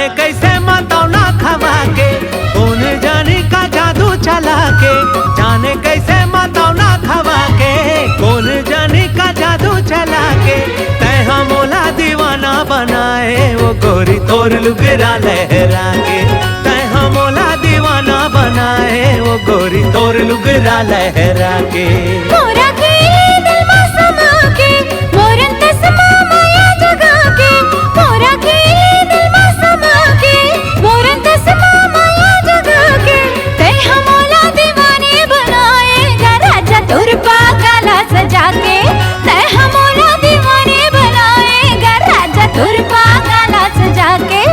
जाने कैसे मतौना खवा के, कौन जाने का जादू चला के, जाने कैसे मतौना खवा के, कौन जाने का जादू चला के, तै हमोला दीवाना बनाए वो गोरी तोर लुगरा लहरा के, तै हमोला दीवाना बनाए वो गोरी तोर लुगरा लहरा के। मोरा के दिल में समा के, मोरन तस्मा माया जगा के, मोरा के दिल में समा के, मोरन तस्मा माया जगा के, तै हमोला दीवाने बनाएगा राजा तोर पागला सजा के, तै हमोला दीवाने बनाएगा राजा तोर पागला सजा के।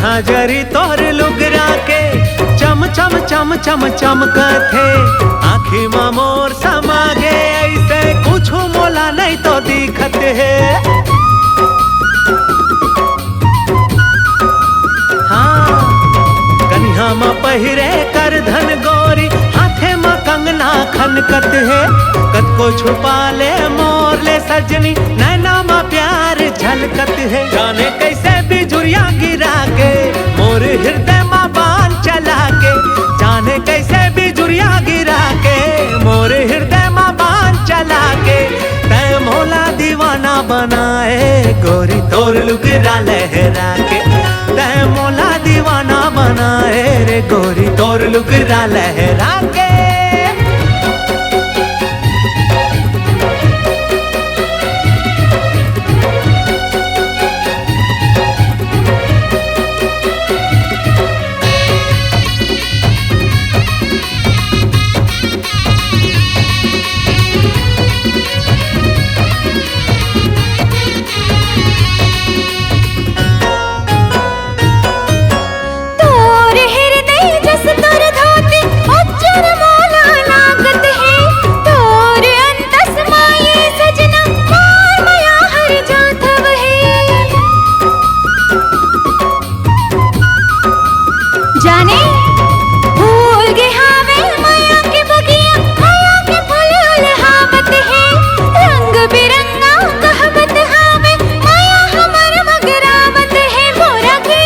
हाजरी तोर लुगरा के चम चम चम चम चमकथे, आँखी में मोर समा गे ऐसे कुछ मोला नहीं तो दिखत है। हाँ कन्हा में पहिरे कर धन गोरी, हाथे में कंगना खनकत है, कद को छुपा ले मोर ले सजनी, नैना में प्यार झलकत है। जाने कैसे बिजुरिया गिरा के, मोर हृदय में बाण चला के, जाने कैसे बिजुरिया गिरा के, मोर हृदय में बाण चला के, तै मोला दीवाना बनाए गोरी तोर लुगरा लहरा के, तै मोला दीवाना बनाए रे गोरी तोर लुगरा लहरा के। जाने भूल गे हावे माया के बगिया, माया के फूल उलहावत है, रंग बिरंगा कहवत हावे माया हमर मगरावत है। मोरा के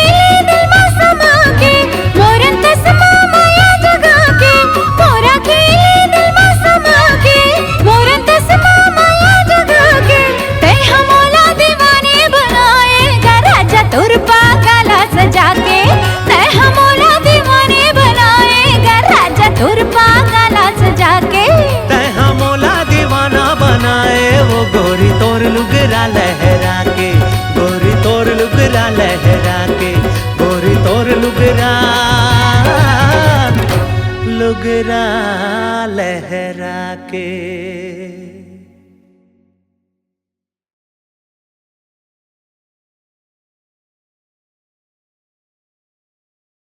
दिल में समा के, मोरन तस्मा माया जगा के, मोरा के दिल में समा के, मोरन तस्मा माया जगा के, तै हमोला दीवाने बनाएगा राजा तोर पागला सजा के, तै हमोला तोर पागला सजा के, तै हमोला दीवाना बनाए वो गोरी तोर लुगरा लहरा के, गोरी तोर लुगरा लहरा के, गोरी तोर लुगरा लहरा के।